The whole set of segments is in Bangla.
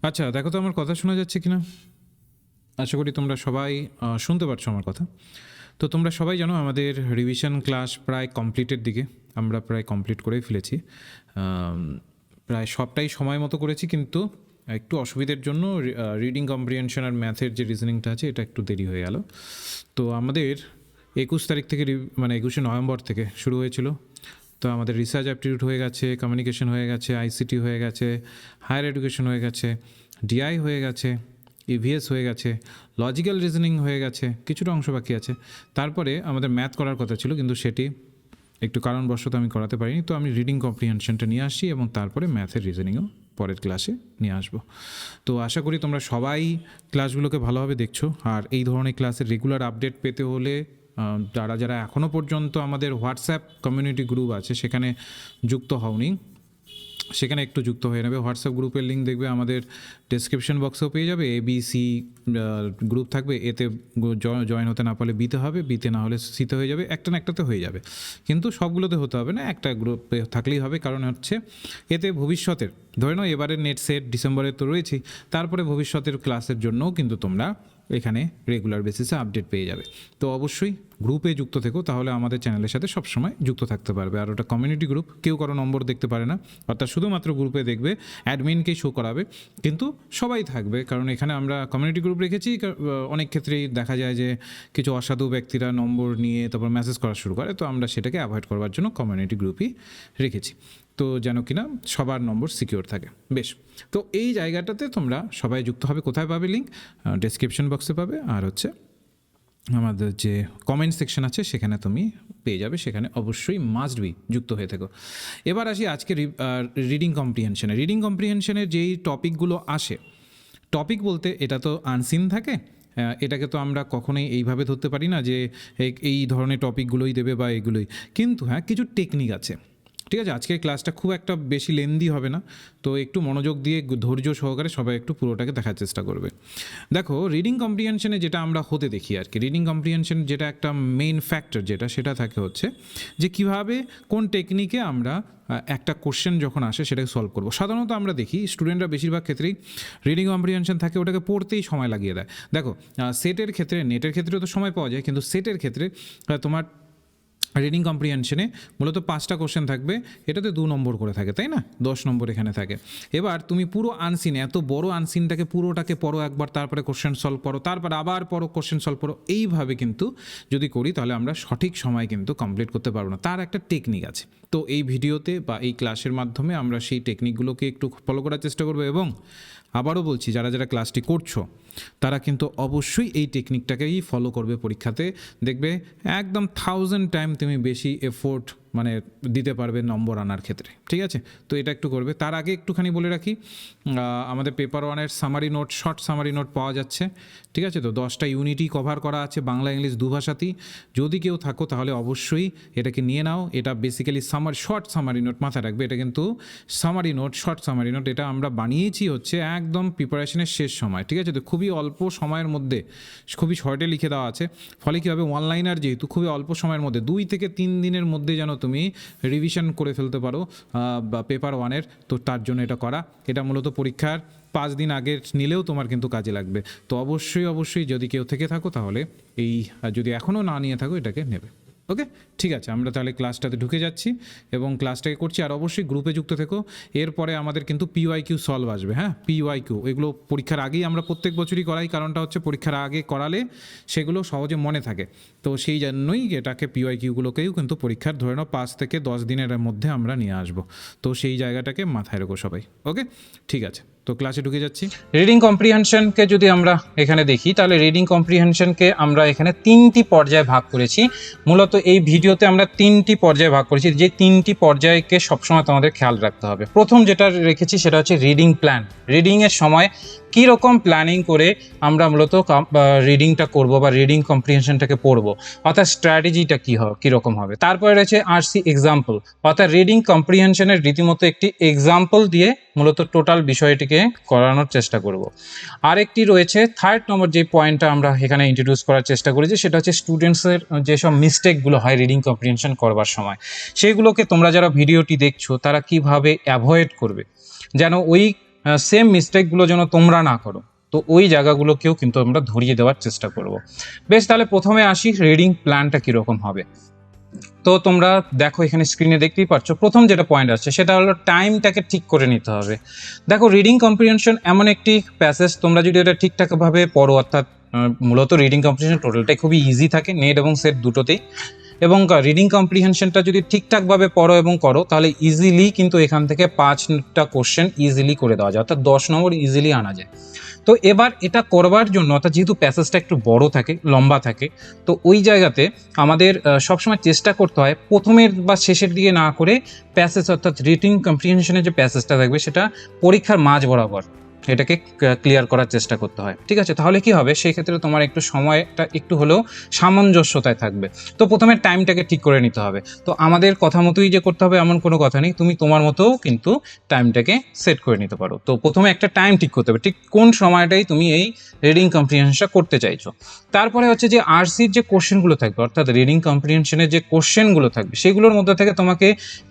আচ্ছা, দেখো তো আমার কথা শোনা যাচ্ছে কিনা। আশা করি তোমরা সবাই শুনতে পারছো আমার কথা। তো তোমরা সবাই জানো আমাদের রিভিশন ক্লাস প্রায় কমপ্লিটের দিকে, আমরা প্রায় কমপ্লিট করেই ফেলেছি। প্রায় সবটাই সময় মতো করেছি, কিন্তু একটু অসুবিধার জন্য রিডিং কম্প্রিহেনশন আর ম্যাথের যে রিজনিংটা আছে এটা একটু দেরি হয়ে গেল। তো আমাদের 21 তারিখ থেকে মানে 21শে নভেম্বর থেকে শুরু হয়েছিল। তো আমাদের রিসার্চ অ্যাপটিটিউড হয়ে গেছে, কমিউনিকেশন হয়ে গেছে, আইসিটি হয়ে গেছে, হায়ার এডুকেশন হয়ে গেছে, ডিআই হয়ে গেছে, ইভিএস হয়ে গেছে, লজিক্যাল রিজনিং হয়ে গেছে, কিছুটা অংশ বাকি আছে। তারপরে আমাদের ম্যাথ করার কথা ছিল, কিন্তু সেটি একটু কারণবশত আমি করাতে পারিনি। তো আমি রিডিং কম্প্রিহেনশনটা নিয়ে আসছি এবং তারপরে ম্যাথের রিজনিংও পরের ক্লাসে নিয়ে আসবো। তো আশা করি তোমরা সবাই ক্লাসগুলোকে ভালোভাবে দেখছো। আর এই ধরনের ক্লাসের রেগুলার আপডেট পেতে হলে যারা যারা এখনও পর্যন্ত আমাদের হোয়াটসঅ্যাপ কমিউনিটি গ্রুপ আছে সেখানে যুক্ত হওনি, সেখানে একটু যুক্ত হয়ে নেবে। হোয়াটসঅ্যাপ গ্রুপের লিঙ্ক দেখবে আমাদের ডেসক্রিপশন বক্সেও পেয়ে যাবে। এবিসি গ্রুপ থাকবে, এতে জয়েন হতে না পারলে বিতে হবে, বিতে না হলে সিতে হয়ে যাবে, একটা না একটাতে হয়ে যাবে। কিন্তু সবগুলোতে হতে হবে না, একটা গ্রুপে থাকলেই হবে। কারণ হচ্ছে এতে ভবিষ্যতের, ধরে নাও এবারের নেট সেট ডিসেম্বরে তো রয়েছেই, তারপরে ভবিষ্যতের ক্লাসের জন্যও কিন্তু তোমরা এখানে রেগুলার বেসিসে আপডেট পেয়ে যাবে। তো অবশ্যই গ্রুপে যুক্ত থেকো, তাহলে আমাদের চ্যানেলের সাথে সবসময় যুক্ত থাকতে পারবে। আর ওটা কমিউনিটি গ্রুপ, কেউ কারো নম্বর দেখতে পারে না, অর্থাৎ শুধুমাত্র গ্রুপে দেখবে, অ্যাডমিনকেই শো করাবে, কিন্তু সবাই থাকবে। কারণ এখানে আমরা কমিউনিটি গ্রুপ রেখেছি, অনেক ক্ষেত্রেই দেখা যায় যে কিছু অসাধু ব্যক্তিরা নম্বর নিয়ে তারপর মেসেজ করা শুরু করে। তো আমরা সেটাকে অ্যাভয়েড করবার জন্য কমিউনিটি গ্রুপই রেখেছি, তো যেন কিনা সবার নম্বর সিকিউর থাকে। বেশ, তো এই জায়গাটাতে তোমরা সবাই যুক্ত হবে। কোথায় পাবে লিঙ্ক? ডেসক্রিপশন বক্সে পাবে, আর হচ্ছে আমাদের যে কমেন্ট সেকশন আছে সেখানে তুমি পেয়ে যাবে। সেখানে অবশ্যই মাস্ট বি যুক্ত হয়ে থেকো। এবার আসি আজকে রিডিং কম্প্রিহেনশনে। রিডিং কম্প্রিহেনশনের যেই টপিকগুলো আসে, টপিক বলতে এটা তো আনসিন থাকে, এটাকে তো আমরা কখনোই এইভাবে ধরতে পারি না যে এই ধরনের টপিকগুলোই দেবে বা এগুলোই, কিন্তু হ্যাঁ কিছু টেকনিক আছে। ঠিক আছে, আজকের ক্লাসটা খুব একটা বেশি লেন্দি হবে না, তো একটু মনোযোগ দিয়ে ধৈর্য সহকারে সবাই একটু পুরোটাকে দেখার চেষ্টা করবে। দেখো, রিডিং কম্প্রিহেনশনে যেটা আমরা হতে দেখি আর কি, রিডিং কম্প্রিহেনশন যেটা একটা মেইন ফ্যাক্টর সেটা থাকে হচ্ছে যে কীভাবে কোন টেকনিকে আমরা একটা কোশ্চেন যখন আসে সেটাকে সলভ করবো। সাধারণত আমরা দেখি স্টুডেন্টরা বেশিরভাগ ক্ষেত্রেই রিডিং কম্প্রিহেনশন থাকে ওটাকে পড়তেই সময় লাগিয়ে দেয়। দেখো, সেটের ক্ষেত্রে, নেটের ক্ষেত্রেও তো সময় পাওয়া যায়, কিন্তু সেটের ক্ষেত্রে তোমার রিডিং কম্প্রিহেনশনে মূলত 5টা কোশ্চেন থাকবে, এটাতে 2 নম্বর করে থাকে, তাই না? 10 নম্বর এখানে থাকে। এবার তুমি পুরো আনসিন, এত বড় আনসিনটাকে পুরোটাকে পড়ো একবার, তারপরে কোশ্চেন সলভ করো, তারপর আবার পড়ো, কোশ্চেন সলভ করো। এইভাবে কিন্তু যদি করি তাহলে আমরা সঠিক সময় কিন্তু কমপ্লিট করতে পারবো না। তার একটা টেকনিক আছে। তো এই ভিডিওতে বা এই ক্লাসের মাধ্যমে আমরা সেই টেকনিকগুলোকে একটু ফলো করার চেষ্টা করবো। এবং আবারও বলছি, যারা যারা ক্লাসটি করছো তারা কিন্তু অবশ্যই এই টেকনিকটাকেই ফলো করবে পরীক্ষাতে। দেখবে একদম 1000 টাইম তুমি বেশি এফোর্ট মানে দিতে পারবে নম্বর আনার ক্ষেত্রে। ঠিক আছে, তো এটা একটু করবে। তার আগে একটুখানি বলে রাখি, আমাদের পেপার ওয়ানের summary note, short summary note পাওয়া যাচ্ছে। ঠিক আছে, তো 10টা ইউনিটই কভার করা আছে, বাংলা ইংলিশ দুভাষাতেই। যদি কেউ থাকো তাহলে অবশ্যই এটাকে নিয়ে নাও। এটা বেসিক্যালি শর্ট সামারি নোট, মাথায় রাখবে এটা কিন্তু summary note, short summary note. এটা আমরা বানিয়েছি হচ্ছে একদম প্রিপারেশনের শেষ সময়। ঠিক আছে, তো খুবই অল্প সময়ের মধ্যে খুবই শর্টে লিখে দেওয়া আছে। ফলে কী হবে, অনলাইনার যেহেতু খুবই অল্প সময়ের মধ্যে 2 থেকে 3 দিনের মধ্যে যেন তুমি রিভিশন করে ফেলতে পারো বা পেপার ওয়ানের। তো তার জন্য এটা করা, এটা মূলত পরীক্ষার 5 দিন আগে নিলেও তোমার কিন্তু কাজে লাগবে। তো অবশ্যই যদি কেউ থেকে থাকো তাহলে এই, যদি এখনও না নিয়ে থাকো এটাকে নেবে। ওকে, ঠিক আছে, আমরা তাহলে ক্লাসটাতে ঢুকে যাচ্ছি এবং ক্লাসটাকে করছি। আর অবশ্যই গ্রুপে যুক্ত থেকো। এরপরে আমাদের কিন্তু পিওয়াইকিউ সলভ আসবে। হ্যাঁ, পিওয়াইকিউ এগুলো পরীক্ষার আগেই আমরা প্রত্যেক বছরই করাই, কারণটা হচ্ছে পরীক্ষার আগে করালে সেগুলো সহজে মনে থাকে। তো সেই জন্যই এটাকে পিওয়াইকিউগুলোকেও কিন্তু পরীক্ষার ধরে নাও 5 থেকে 10 দিনের মধ্যে আমরা নিয়ে আসবো। তো সেই জায়গাটাকে মাথায় রেখো সবাই। ওকে, ঠিক আছে, তো ক্লাসে ঢুকে যাচ্ছি। রিডিং কম্প্রিহেনশনকে যদি আমরা এখানে দেখি, তাহলে রিডিং কম্প্রিহেনশনকে আমরা এখানে 3টি পর্যায়ে ভাগ করেছি। মূলত এই ভিডিওতে আমরা 3টি পর্যায়ে ভাগ করেছি, যে 3টি পর্যায়কে সবসময় তোমাদের খেয়াল রাখতে হবে। প্রথম যেটা রেখেছি সেটা হচ্ছে রিডিং প্ল্যান। রিডিংয়ের সময় কী রকম প্ল্যানিং করে আমরা মূলত রিডিংটা করব বা রিডিং কম্প্রিহেনশনটাকে পড়বো, অর্থাৎ স্ট্র্যাটেজিটা কীরকম হবে। তারপরে রয়েছে আরসি এক্সাম্পল, অর্থাৎ রিডিং কম্প্রিহেনশনের রীতিমতো একটি এক্সাম্পল দিয়ে মূলত টোটাল বিষয়টিকে করানোর চেষ্টা করব। আরেকটি রয়েছে 3rd নম্বর যে পয়েন্টটা আমরা এখানে ইন্ট্রোডিউস করার চেষ্টা করেছি, সেটা হচ্ছে স্টুডেন্টসের যেসব মিস্টেকগুলো হয় রিডিং কম্প্রিহেনশন করবার সময়, সেগুলোকে তোমরা যারা ভিডিওটি দেখছো তারা কিভাবে অ্যাভয়েড করবে, যেন ওই সেম মিস্টেকগুলো যেন তোমরা না করো, তো ওই জায়গাগুলোকেও কিন্তু আমরা ধরিয়ে দেওয়ার চেষ্টা করব। বেশ, তাহলে প্রথমে আসি রিডিং প্ল্যানটা কীরকম হবে। তো তোমরা দেখো এখানে স্ক্রিনে দেখতেই পাচ্ছ, প্রথম যেটা পয়েন্ট আছে সেটা হলো টাইমটাকে ঠিক করে নিতে হবে। দেখো রিডিং কম্প্রিহেনশন এমন একটি প্যাসেজ, তোমরা যদি এটা ঠিকঠাকভাবে পড়ো, অর্থাৎ মূলত রিডিং কম্প্রিহেনশন টোটালটাই খুবই ইজি থাকে, নেট এবং সেট দুটোতেই। এবং রিডিং কম্প্রিহেনশনটা যদি ঠিকঠাকভাবে পড়ো এবং করো, তাহলে ইজিলি কিন্তু এখান থেকে 5টা কোশ্চেন ইজিলি করে দেওয়া যায়, অর্থাৎ 10 নম্বর ইজিলি আনা যায়। তো এবার এটা করবার জন্য, অর্থাৎ যেহেতু প্যাসেজটা একটু বড় থাকে, লম্বা থাকে, তো ওই জায়গাতে আমাদের সবসময় চেষ্টা করতে হয় প্রথমের বা শেষের দিকে না করে প্যাসেজ, অর্থাৎ রিডিং কম্প্রিহেনশনের যে প্যাসেজটা থাকবে সেটা পরীক্ষার মাঝ বরাবর এটাকে ক্লিয়ার করার চেষ্টা করতে হয়, ঠিক আছে? তাহলে কি হবে, সেই ক্ষেত্রে তোমার একটু সময়টা একটু হলেও সামঞ্জস্যতায় থাকবে। তো প্রথমে টাইমটাকে ঠিক করে নিতে হবে। তো আমাদের কথা মতোই যে করতে হবে এমন কোনো কথা নেই, তুমি তোমার মতো কিন্তু টাইমটাকে সেট করে নিতে পারো। তো প্রথমে একটা টাইম ঠিক করতে হবে, ঠিক কোন সময়টাই তুমি এই রিডিং কম্প্রিহেনশনটা করতে চাইছো। তারপরে হচ্ছে যে আরসির যে কোশ্চেনগুলো থাকবে, অর্থাৎ রিডিং কম্প্রিহেনশনের যে কোশ্চেনগুলো থাকবে, সেগুলোর মধ্যে থেকে তোমাকে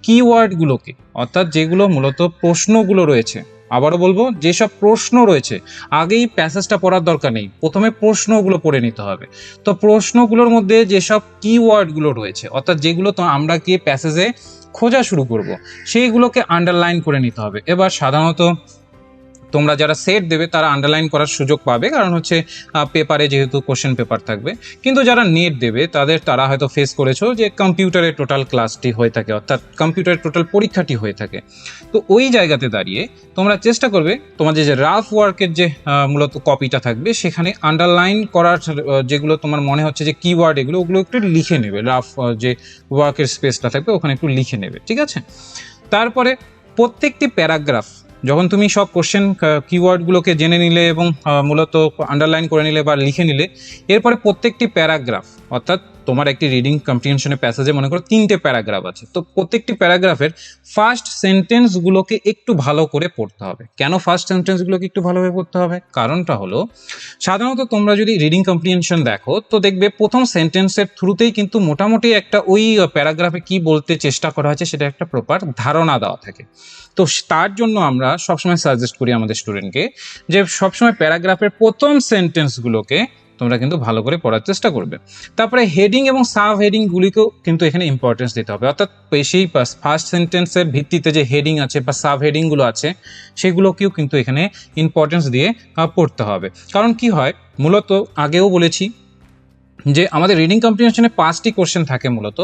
কিওয়ার্ডগুলোকে, অর্থাৎ যেগুলো মূলত প্রশ্নগুলো রয়েছে, আবারও বলবো, যেসব প্রশ্ন রয়েছে আগেই প্যাসেজটা পড়ার দরকার নেই, প্রথমে প্রশ্নগুলো পড়ে নিতে হবে। তো প্রশ্নগুলোর মধ্যে যেসব কিওয়ার্ডগুলো রয়েছে, অর্থাৎ যেগুলো তো আমরা গিয়ে প্যাসেজে খোঁজা শুরু করব, সেইগুলোকে আন্ডারলাইন করে নিতে হবে। এবার সাধারণত তোমরা যারা সেট দেবে তারা আন্ডারলাইন করার সুযোগ পাবে, কারণ হচ্ছে পেপারে যেহেতু কোশ্চেন পেপার থাকবে। কিন্তু যারা নেট দেবে তারা হয়তো ফেস করেছো যে কম্পিউটারে টোটাল ক্লাসটি হয়ে থাকে, অর্থাৎ কম্পিউটারের টোটাল পরীক্ষাটি হয়ে থাকে। তো ওই জায়গাতে দাঁড়িয়ে তোমরা চেষ্টা করবে তোমাদের যে রাফ ওয়ার্কের যে মূলত কপিটা থাকবে, সেখানে আন্ডারলাইন করার যেগুলো তোমার মনে হচ্ছে যে কিওয়ার্ড, ওগুলো একটু লিখে নেবে। রাফ যে ওয়ার্কের স্পেসটা থাকবে ওখানে একটু লিখে নেবে, ঠিক আছে? তারপরে প্রত্যেকটি প্যারাগ্রাফ, যখন তুমি সব কোশ্চেন কিওয়ার্ডগুলোকে জেনে নিলে এবং মূলত আন্ডারলাইন করে নিলে বা লিখে নিলে, এরপরে প্রত্যেকটি প্যারাগ্রাফ, অর্থাৎ তোমার একটি রিডিং কম্প্রিহেনশনের প্যাসেজে মনে করো 3টে প্যারাগ্রাফ আছে, তো প্রত্যেকটি প্যারাগ্রাফের ফার্স্ট সেন্টেন্সগুলোকে একটু ভালো করে পড়তে হবে। কেন ফার্স্ট সেন্টেন্সগুলোকে একটু ভালোভাবে পড়তে হবে? কারণটা হলো, সাধারণত তোমরা যদি রিডিং কম্প্রিহেনশন দেখো, তো দেখবে প্রথম সেন্টেন্সের থ্রুতেই কিন্তু মোটামুটি একটা ওই প্যারাগ্রাফে কি বলতে চেষ্টা করা হয়েছে সেটা একটা প্রপার ধারণা দেওয়া থাকে। তো তার জন্য আমরা সবসময় সাজেস্ট করি আমাদের স্টুডেন্টকে যে সবসময় প্যারাগ্রাফের প্রথম সেন্টেন্সগুলোকে তোমরা কিন্তু ভালো করে পড়ার চেষ্টা করবে। তারপরে হেডিং এবং সাব হেডিংগুলিকেও কিন্তু এখানে ইম্পর্টেন্স দিতে হবে, অর্থাৎ সেই ফার্স্ট সেন্টেন্সের ভিত্তিতে যে হেডিং আছে বা সাব হেডিংগুলো আছে সেগুলোকেও কিন্তু এখানে ইম্পর্টেন্স দিয়ে পড়তে হবে। কারণ কি হয়, মূলত আগেও বলেছি যে আমাদের রিডিং কম্প্রিহেনশনে 5টি কোশ্চেন থাকে মূলত,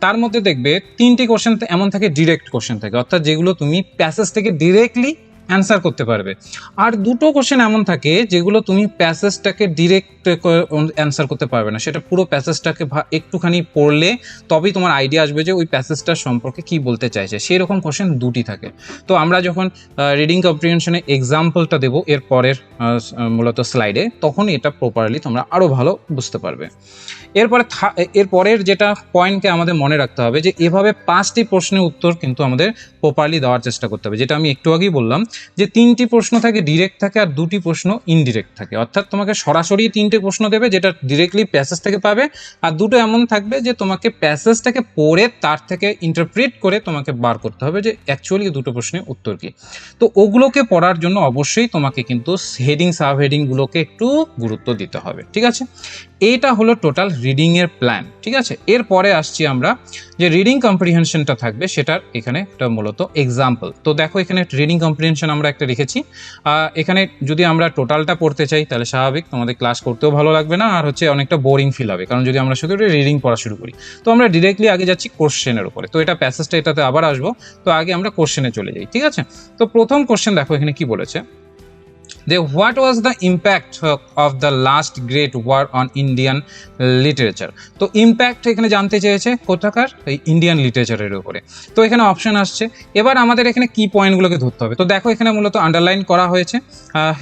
তার মধ্যে দেখবে 3টি কোশ্চেন এমন থাকে ডিরেক্ট কোশ্চেন থাকে, অর্থাৎ যেগুলো তুমি প্যাসেজ থেকে ডিরেক্টলি অ্যান্সার করতে পারবে। আর 2টো কোশ্চেন এমন থাকে যেগুলো তুমি প্যাসেজটাকে ডিরেক্ট অ্যান্সার করতে পারবে না, সেটা পুরো প্যাসেজটাকে একটুখানি পড়লে তবেই তোমার আইডিয়া আসবে যে ওই প্যাসেজটার সম্পর্কে কি বলতে চাইছে। সেই রকম কোশ্চেন 2টি থাকে। তো আমরা যখন রিডিং কম্প্রিহেনশনে এক্সাম্পলটা দেবো এর পরের মূলত স্লাইডে, তখন এটা প্রপারলি তোমরা আরও ভালো বুঝতে পারবে। এরপরের যেটা পয়েন্টকে আমাদের মনে রাখতে হবে যে এভাবে 5টি প্রশ্নের উত্তর কিন্তু আমাদের প্রপারলি দেওয়ার চেষ্টা করতে হবে। যেটা আমি একটু আগেই বললাম যে 3টি প্রশ্ন থাকে ডিরেক্ট থাকে আর 2টি প্রশ্ন ইনডিরেক্ট থাকে, অর্থাৎ তোমাকে সরাসরি 3টে প্রশ্ন দেবে যেটা ডিরেক্টলি প্যাসেজ থেকে পাবে, আর 2টো এমন থাকবে যে তোমাকে প্যাসেজটাকে পড়ে তার থেকে ইন্টারপ্রিট করে তোমাকে বার করতে হবে যে অ্যাকচুয়ালি 2টো প্রশ্নের উত্তর কী। তো ওগুলোকে পড়ার জন্য অবশ্যই তোমাকে কিন্তু হেডিং সাব হেডিংগুলোকে একটু গুরুত্ব দিতে হবে, ঠিক আছে? এইটা হলো টোটাল রিডিংয়ের প্ল্যান, ঠিক আছে? এরপরে আসছি আমরা যে রিডিং কম্প্রিহেনশনটা থাকবে সেটার এখানে একটা মূলত এক্সাম্পল। তো দেখো এখানে রিডিং কম্প্রিহেনশন আমরা একটা রেখেছি। এখানে যদি আমরা টোটালটা পড়তে চাই তাহলে স্বাভাবিক তোমাদের ক্লাস করতেও ভালো লাগবে না, আর হচ্ছে অনেকটা বোরিং ফিল হবে, কারণ যদি আমরা শুধু রিডিং পড়া শুরু করি। তো আমরা ডিরেক্টলি আগে যাচ্ছি কোশ্চেনের উপরে। তো এটা প্যাসেজটা এটাতে আবার আসবো, তো আগে আমরা কোশ্চেনে চলে যাই, ঠিক আছে? তো প্রথম কোশ্চেন দেখো এখানে কি বলেছে, what was the impact of the last great war on Indian literature? তো ইম্প্যাক্ট এখানে জানতে চেয়েছে কোথাকার, এই ইন্ডিয়ান লিটারেচারের উপরে। তো এখানে অপশন আসছে, এবার আমাদের এখানে কি পয়েন্টগুলোকে ধরতে হবে। তো দেখো এখানে মূলত আন্ডারলাইন করা হয়েছে,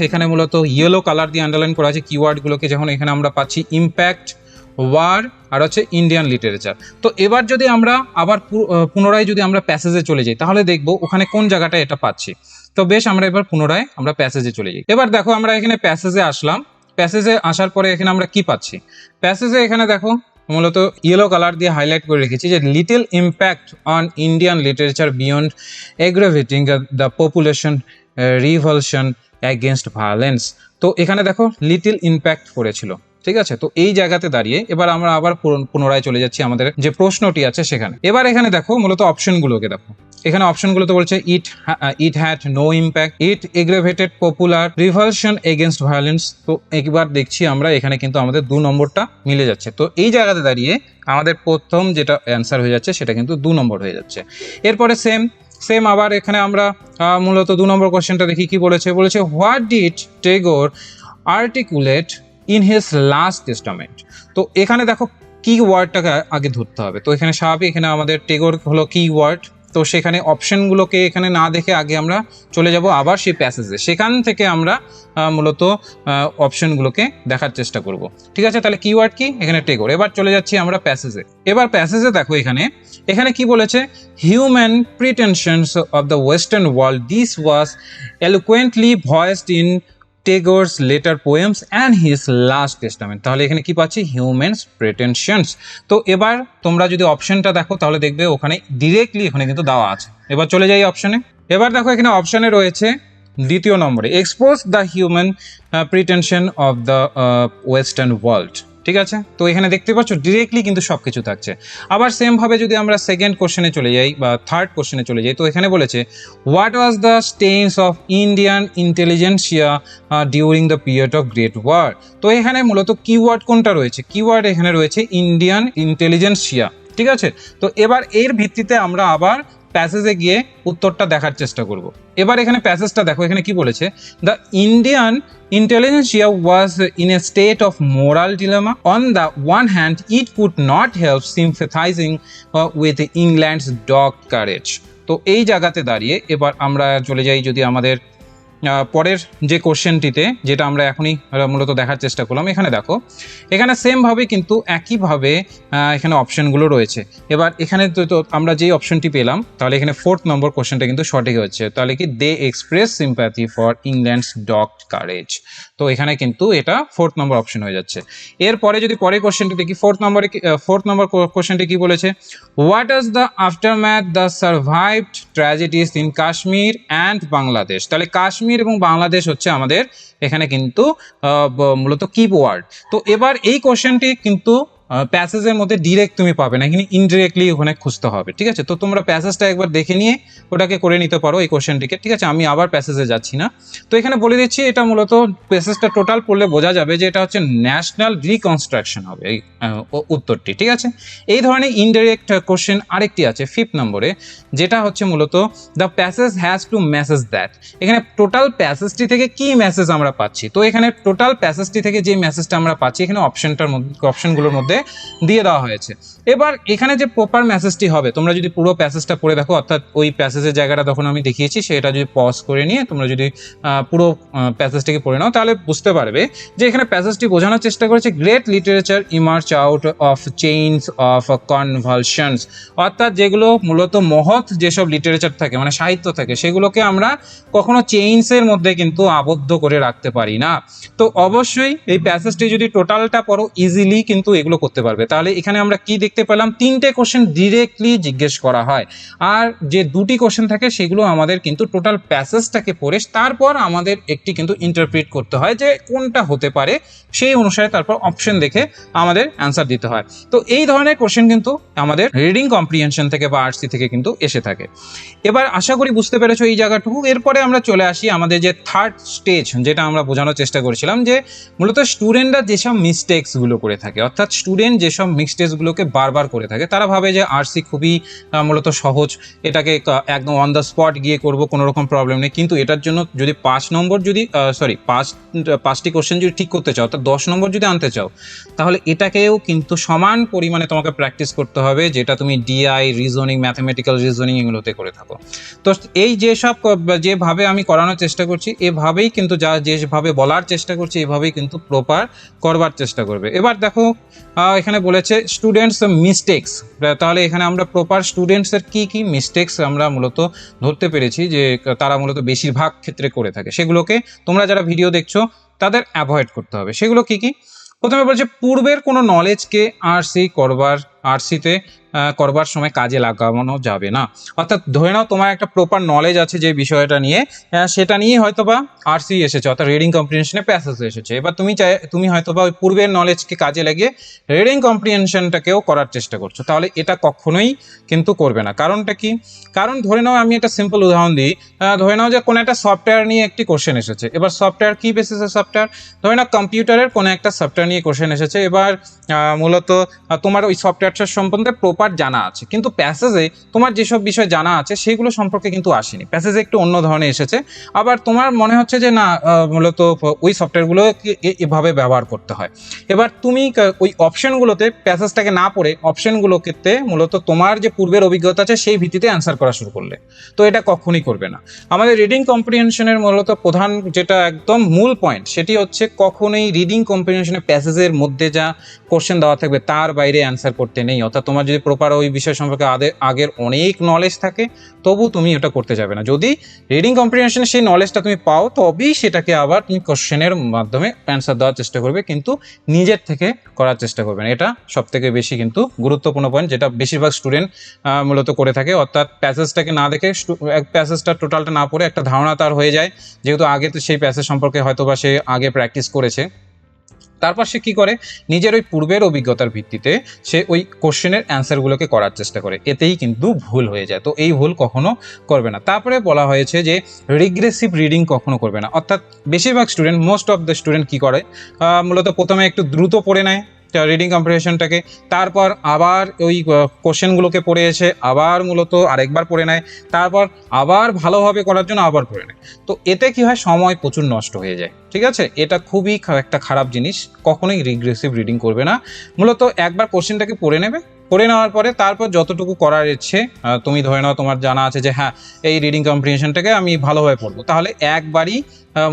এখানে মূলত ইয়েলো কালার দিয়ে আন্ডারলাইন করা আছে কিওয়ার্ডগুলোকে, যখন এখানে আমরা পাচ্ছি ইম্প্যাক্ট, ওয়ার আর হচ্ছে ইন্ডিয়ান লিটারেচার। তো এবার যদি আমরা আবার পুনরায় যদি আমরা প্যাসেজে চলে যাই তাহলে দেখবো ওখানে কোন জায়গাটায় এটা পাচ্ছি। তো বেশ, আমরা এবার পুনরায় আমরা প্যাসেজে চলে যাই। এবার দেখো আমরা এখানে প্যাসেজে আসলাম, প্যাসেজে আসার পরে এখানে আমরা কি পাচ্ছি, প্যাসেজে এখানে দেখো মূলত ইয়েলো কালার দিয়ে হাইলাইট করে রেখেছি যে little impact on Indian literature beyond aggravating the population revulsion against violence. তো এখানে দেখো লিটিল ইম্প্যাক্ট পড়েছিল, ঠিক আছে। তো এই জায়গাতে দাঁড়িয়ে এবার আমরা আবার পুনরায় চলে যাচ্ছি আমাদের যে প্রশ্নটি আছে সেখানে। এবার এখানে দেখো মূলত অপশনগুলোকে দেখো, এখানে অপশনগুলো তো বলছে it had no impact, it aggravated popular revulsion against violence. তো একবার দেখছি আমরা এখানে কিন্তু আমাদের 2 নম্বরটা মিলে যাচ্ছে। তো এই জায়গাতে দাঁড়িয়ে আমাদের প্রথম যেটা অ্যান্সার হয়ে যাচ্ছে সেটা কিন্তু 2 নম্বর হয়ে যাচ্ছে। এরপরে সেম আবার এখানে আমরা মূলত 2 নম্বর কোশ্চেনটা দেখি কি বলেছে। What did Tagore articulate in his last testament. তো এখানে দেখো কি ওয়ার্ডটাকে আগে ধরতে হবে। তো এখানে স্বাভাবিক এখানে আমাদের টেগোর হলো কি ওয়ার্ড, তো সেখানে অপশনগুলোকে এখানে না দেখে আগে আমরা চলে যাব আবার সেই প্যাসেজে, সেখান থেকে আমরা মূলত অপশনগুলোকে দেখার চেষ্টা করব, ঠিক আছে। তাহলে কিওয়ার্ড কি এখানে টেগোর। এবার চলে যাচ্ছি আমরা প্যাসেজে। এবার প্যাসেজে দেখো এখানে কি বলেছে, human pretensions of the western world this was eloquently voiced in Tagore's later poems and his last testament. তাহলে এখানে কি পাচ্ছি, হিউম্যানস প্রিটেনশনস। তো এবার তোমরা যদি অপশনটা দেখো তাহলে দেখবে ওখানে ডিরেক্টলি এখানে কিন্তু দেওয়া আছে। এবার চলে যাই অপশনে। এবার দেখো এখানে অপশনে রয়েছে 2 নম্বরে expose the human pretension of the western world, ঠিক আছে। তো এখানে দেখতে পাচ্ছ ডিরেক্টলি কিন্তু সব কিছু থাকছে। আবার সেম ভাবে যদি আমরা সেকেন্ড কোশ্চেনে চলে যাই বা থার্ড কোশ্চেনে চলে যাই, তো এখানে বলেছে what was the stance of Indian intelligentsia during the period of great war. তো এখানে মূলত কিওয়ার্ড কোনটা রয়েছে, কিওয়ার্ড এখানে রয়েছে ইন্ডিয়ান ইন্টেলিজেন্সিয়া, ঠিক আছে। তো এবার এর ভিত্তিতে আমরা আবার প্যাসেজে গিয়ে উত্তরটা দেখার চেষ্টা করব। এবার এখানে প্যাসেজটা দেখো, এখানে কি বলেছে, the Indian intelligentsia was in a state of moral dilemma. On the one hand, it could not help sympathizing with England's dogged courage. তো এই জায়গাতে দাঁড়িয়ে এবার আমরা চলে যাই যদি আমাদের পরের যে কোশ্চেনটিতে, যেটা আমরা এখনই মূলত দেখার চেষ্টা করলাম। এখানে দেখো এখানে সেমভাবে কিন্তু একইভাবে এখানে অপশনগুলো রয়েছে। এবার এখানে তো আমরা যেই অপশনটি পেলাম, তাহলে এখানে 4th নম্বর কোশ্চেনটা কিন্তু সঠিক হচ্ছে। তাহলে কি, they express sympathy for England's dogged courage. তো এখানে কিন্তু এটা 4th নম্বর অপশন হয়ে যাচ্ছে। এরপরে যদি পরের কোশ্চেনটি দেখি, 4th নম্বর কোশ্চেনটি কি বলেছে, what is the aftermath the survived tragedies in Kashmir and Bangladesh. তাহলে কাশ্মীর এবং বাংলাদেশ হচ্ছে আমাদের এখানে কিন্তু মূলত কিওয়ার্ড। তো এবার এই কোশ্চেনটি কিন্তু প্যাসেজের মধ্যে ডিরেক্ট তুমি পাবে না, এখানে ইনডিরেক্টলি ওখানে খুঁজতে হবে, ঠিক আছে। তো তোমরা প্যাসেজটা একবার দেখে নিয়ে ওটাকে করে নিতে পারো এই কোশ্চেনটিকে, ঠিক আছে। আমি আবার প্যাসেজে যাচ্ছি না। তো এখানে বলে দিচ্ছি, এটা মূলত প্যাসেজটা টোটাল পড়লে বোঝা যাবে যে এটা হচ্ছে ন্যাশনাল রিকনস্ট্রাকশন হবে এই উত্তরটি, ঠিক আছে। এই ধরনের ইনডিরেক্ট কোশ্চেন আরেকটি আছে 5th নম্বরে, যেটা হচ্ছে মূলত the passage has to message that. এখানে টোটাল প্যাসেজটি থেকে কি মেসেজ আমরা পাচ্ছি। তো এখানে টোটাল প্যাসেজটি থেকে যে মেসেজটা আমরা পাচ্ছি এখানে অপশনগুলোর মধ্যে দিয়ে দেওয়া হয়েছে। এবার এখানে যে প্রপার মেসেজটি হবে, তোমরা যদি পুরো প্যাসেজটা পড়ে দেখো, অর্থাৎ ওই প্যাসেজের জায়গাটা তখন আমি দেখিয়েছি সেটা যদি পজ করে নিয়ে তোমরা যদি পুরো প্যাসেজটাকে পড়ে নাও, তাহলে বুঝতে পারবে যে এখানে প্যাসেজটি বোঝানোর চেষ্টা করেছে great literature emerge out of chains of convulsions. অর্থাৎ যেগুলো মূলত মহৎ যেসব লিটারেচার থাকে, মানে সাহিত্য থাকে, সেগুলোকে আমরা কখনো চেইনসের মধ্যে কিন্তু আবদ্ধ করে রাখতে পারি না। তো অবশ্যই এই প্যাসেজটি যদি টোটালটা পড়ো ইজিলি কিন্তু এগুলো করতে পারবে। তাহলে এখানে আমরা কি দেখতে পেলাম, 3টে কোশ্চেন ডিরেক্টলি জিজ্ঞেস করা হয়, আর যে 2টি কোশ্চেন থাকে সেগুলো আমাদের কিন্তু টোটাল প্যাসেজটাকে পড়ে তারপর আমাদের একটি কিন্তু ইন্টারপ্রিট করতে হয় যে কোনটা হতে পারে, সেই অনুসারে তারপর অপশন দেখে আমাদের অ্যান্সার দিতে হয়। তো এই ধরনের কোশ্চেন কিন্তু আমাদের রিডিং কম্প্রিহেনশন থেকে বা আরসি থেকে কিন্তু এসে থাকে। এবার আশা করি বুঝতে পেরেছো এই জায়গাটুকু। এরপরে আমরা চলে আসি আমাদের যে থার্ড স্টেজ, যেটা আমরা বোঝানোর চেষ্টা করেছিলাম, যে মূলত স্টুডেন্টরা যেসব মিস্টেক্সগুলো করে থাকে, অর্থাৎ স্টুডেন্ট যেসব মিস্টেক্সগুলোকে বারবার করে থাকে, তারা ভাবে যে আরসি খুবই মূলত সহজ, এটাকে একদম অন দ্য স্পট গিয়ে করব, কোনো রকম প্রবলেম নেই। কিন্তু এটার জন্য যদি 5টি কোশ্চেন যদি ঠিক করতে চাও, অর্থাৎ 10 নম্বর যদি আনতে চাও, তাহলে এটাকেও কিন্তু সমান পরিমাণে তোমাকে প্র্যাকটিস করতে হবে, যেটা তুমি ডিআই, রিজনিং, ম্যাথমেটিক্যাল রিজনিং এগুলোতে করে থাকো। তো এই যেভাবে আমি করানোর চেষ্টা করছি, এভাবেই কিন্তু যেভাবে বলার চেষ্টা করছি, এভাবেই কিন্তু প্রপার করবার চেষ্টা করবে। এবার দেখো এখানে বলেছে স্টুডেন্টস মিস্টেক্স। তাহলে এখানে আমরা প্রপার স্টুডেন্টসের কি মিস্টেক্স আমরা মূলত ধরতে পেরেছি যে তারা মূলত বেশিরভাগ ক্ষেত্রে করে থাকে, সেগুলোকে তোমরা যারা ভিডিও দেখছো তাদের অ্যাভয়েড করতে হবে। সেগুলো কি? প্রথমে বলছে পূর্বের কোনো নলেজকে আরসি করবার আরসিতে করবার সময় কাজে লাগানো যাবে না। অর্থাৎ ধরে নাও তোমার একটা প্রপার নলেজ আছে যে বিষয়টা নিয়ে, সেটা নিয়েই হয়তো বা আরসি এসেছে, অর্থাৎ রিডিং কম্প্রিহেনশনে প্যাসেজ এসেছে। এবার তুমি হয়তো বা ওই পূর্বের নলেজকে কাজে লাগিয়ে রিডিং কম্প্রিহেনশনটাকেও করার চেষ্টা করছো, তাহলে এটা কখনোই কিন্তু করবে না। কারণটা কি? কারণ ধরে নাও, আমি একটা সিম্পল উদাহরণ দিই, ধরে নাও যে কোনো একটা সফটওয়্যার নিয়ে একটি কোশ্চেন এসেছে। এবার সফটওয়্যার কি বেসিসে সফটওয়্যার, ধরে নাও কম্পিউটারের কোনো একটা সফটওয়্যার নিয়ে কোশ্চেন এসেছে। এবার মূলত তোমার ওই সফটওয়্যারটার সম্বন্ধে প্রপার জানা আছে, কিন্তু প্যাসেজে তোমার যেসব বিষয় জানা আছে সেগুলো সম্পর্কে কিন্তু আসেনি, প্যাসেজে একটু অন্য ধরনের এসেছে। আবার তোমার মনে হচ্ছে যে না, মূলত ওই সফটওয়্যারগুলো এভাবে ব্যবহার করতে হয়। এবার তুমি ওই অপশনগুলোতে প্যাসেজটাকে না পড়ে অপশনগুলোতে মূলত তোমার যে পূর্বের অভিজ্ঞতা আছে সেই ভিত্তিতে অ্যান্সার করা শুরু করলে, তো এটা কখনই করবে না। আমাদের রিডিং কম্প্রিহেনশনের মূলত প্রধান যেটা একদম মূল পয়েন্ট, সেটি হচ্ছে কখনোই রিডিং কম্প্রিহেনশনের প্যাসেজের মধ্যে যা কোশ্চেন দেওয়া থাকবে তার বাইরে অ্যান্সার করতে নেই। অর্থাৎ তোমার যদি প্রপার ওই বিষয় সম্পর্কে আগের অনেক নলেজ থাকে, তবু তুমি এটা করতে যাবে না। যদি রিডিং কম্প্রিহেনশনে সেই নলেজটা তুমি পাও, তবেই সেটাকে আবার তুমি কোশ্চেনের মাধ্যমে অ্যান্সার দেওয়ার চেষ্টা করবে, কিন্তু নিজের থেকে করার চেষ্টা করবে না। এটা সব থেকে বেশি কিন্তু গুরুত্বপূর্ণ পয়েন্ট, যেটা বেশিরভাগ স্টুডেন্ট মূলত করে থাকে। অর্থাৎ প্যাসেজটাকে না দেখে, প্যাসেজটা টোটালটা না পড়ে একটা ধারণা তার হয়ে যায়, যেহেতু আগে তো সেই প্যাসেজ সম্পর্কে হয়তো বা সে আগে প্র্যাকটিস করেছে। তারপর সে কি করে, নিজের ওই পূর্বের অভিজ্ঞতার ভিত্তিতে সে ওই কোশ্চেনের অ্যান্সারগুলোকে করার চেষ্টা করে, এতেই কিন্তু ভুল হয়ে যায়। তো এই ভুল কখনো করবে না। তারপরে বলা হয়েছে যে রিগ্রেসিভ রিডিং কখনো করবে না। অর্থাৎ বেশিরভাগ student, most of the student কি করে, মূলত প্রথমে একটু দ্রুত পড়ে নেয় রিডিং কম্প্রিহেনশনটাকে, তারপর আবার ওই কোশ্চেনগুলোকে পড়ে এসে আবার মূলত আরেকবার পড়ে নেয়, তারপর আবার ভালোভাবে করার জন্য আবার পড়ে নেয়। তো এতে কি হয়, সময় প্রচুর নষ্ট হয়ে যায়। ঠিক আছে, এটা খুবই একটা খারাপ জিনিস। কখনোই রিগ্রেসিভ রিডিং করবে না। মূলত একবার কোশ্চেনটাকে পড়ে নেবে, পড়ে নেওয়ার পরে তারপর যতটুকু করার ইচ্ছে, তুমি ধরে নাও তোমার জানা আছে যে হ্যাঁ, এই রিডিং কম্প্রিহেনশনটাকে আমি ভালোভাবে পড়বো, তাহলে একবারই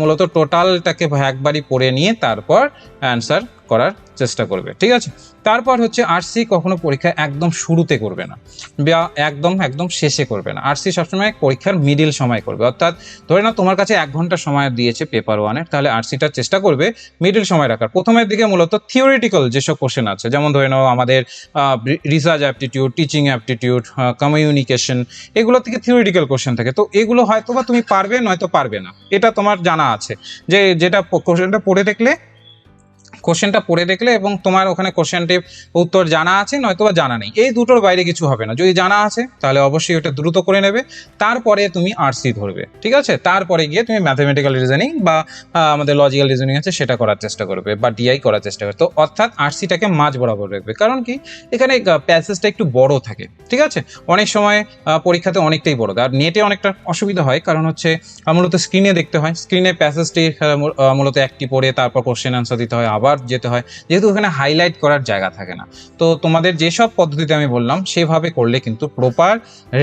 মূলত টোটালটাকে একবারই পড়ে নিয়ে তারপর অ্যান্সার করার চেষ্টা করবে। ঠিক আছে, তারপর হচ্ছে আরসি কখনো পরীক্ষা একদম শুরুতে করবে না বা একদম শেষে করবে না। আরসি সবসময় পরীক্ষার মিডিল সময় করবে। অর্থাৎ ধরে নাও তোমার কাছে 1 ঘন্টা সময় দিয়েছে পেপার 1-এর, তাহলে আরসিটা চেষ্টা করবে মিডিল সময় রাখার। প্রথমের দিকে মূলত থিওরিটিক্যাল যেসব কোশ্চেন আছে, যেমন ধরে নাও আমাদের research aptitude, teaching aptitude, communication, এগুলো থেকে থিওরিটিক্যাল কোশ্চেন থাকে। তো এগুলো হয়তো বা তুমি পারবে, নয়তো পারবে না, এটা তোমার জানা আছে। যেটা কোশ্চেনটা পড়ে দেখলে এবং তোমার ওখানে কোশ্চেনটির উত্তর জানা আছে, নয়তো বা জানা নেই, এই দুটোর বাইরে কিছু হবে না। যদি জানা আছে তাহলে অবশ্যই ওটা দ্রুত করে নেবে, তারপরে তুমি আরসি ধরবে। ঠিক আছে, তারপরে গিয়ে তুমি ম্যাথমেটিক্যাল রিজনিং বা আমাদের লজিক্যাল রিজনিং আছে সেটা করার চেষ্টা করবে, বা ডিআই করার চেষ্টা করবে। তো অর্থাৎ আরসিটাকে মাঝ বরাবর রাখবে। কারণ কি, এখানে প্যাসেজটা একটু বড় থাকে। ঠিক আছে, অনেক সময় পরীক্ষাতে অনেকটাই বড়, আর নেটে অনেকটা অসুবিধা হয়, কারণ হচ্ছে মূলত স্ক্রিনে দেখতে হয়, স্ক্রিনে প্যাসেজটি মূলত একটি পড়ে তারপর কোশ্চেন আনসার দিতে হয়, আবার যেতে হয়, যেহেতু ওখানে হাইলাইট করার জায়গা থাকে না। তো তোমাদের যেসব পদ্ধতিতে আমি বললাম সেভাবে করলে কিন্তু প্রপার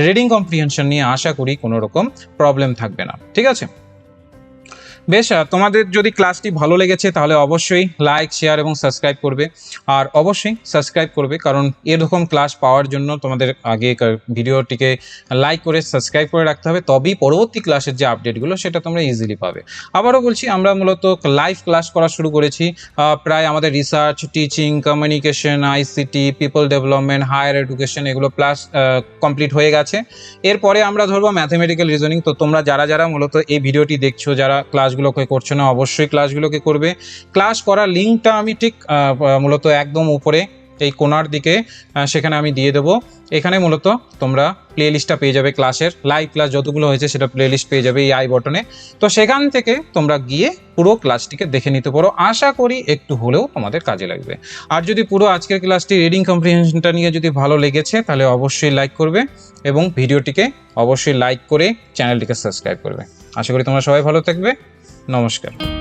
রিডিং কম্প্রিহেনশন নিয়ে আশা করি কোনো রকম প্রবলেম থাকবে না। ঠিক আছে, বেশ, তোমাদের যদি ক্লাসটি ভালো লেগেছে তাহলে অবশ্যই লাইক, শেয়ার এবং সাবস্ক্রাইব করবে। আর অবশ্যই সাবস্ক্রাইব করবে, কারণ এরকম ক্লাস পাওয়ার জন্য তোমাদের আগে ভিডিওটিকে লাইক করে সাবস্ক্রাইব করে রাখতে হবে, তবেই পরবর্তী ক্লাসের যে আপডেটগুলো সেটা তোমরা ইজিলি পাবে। আবারও বলছি, আমরা মূলত লাইভ ক্লাস করা শুরু করেছি। প্রায় আমাদের research, teaching, communication, ICT, people development, higher education, এগুলো ক্লাস কমপ্লিট হয়ে গেছে। এরপরে আমরা ধরবো ম্যাথমেটিক্যাল রিজনিং। তো তোমরা যারা মূলত এই ভিডিওটি দেখছো, যারা ক্লাসগুলোকে করছো না, অবশ্যই ক্লাসগুলোকে করবে। ক্লাস করার লিঙ্কটা আমি ঠিক মূলত একদম উপরে এই কোণার দিকে সেখানে আমি দিয়ে দেবো। এখানে মূলত তোমরা প্লে লিস্টটা পেয়ে যাবে, ক্লাসের লাইভ ক্লাস যতগুলো হয়েছে সেটা প্লে লিস্ট পেয়ে যাবে এই আই বটনে। তো সেখান থেকে তোমরা গিয়ে পুরো ক্লাসটিকে দেখে নিতে পারো। আশা করি একটু হলেও তোমাদের কাজে লাগবে। আর যদি পুরো আজকের ক্লাসটি রিডিং কম্প্রিহেনশনটা নিয়ে যদি ভালো লেগেছে তাহলে অবশ্যই লাইক করবে এবং ভিডিওটিকে অবশ্যই লাইক করে চ্যানেলটিকে সাবস্ক্রাইব করবে। আশা করি তোমরা সবাই ভালো থাকবে। নমস্কার।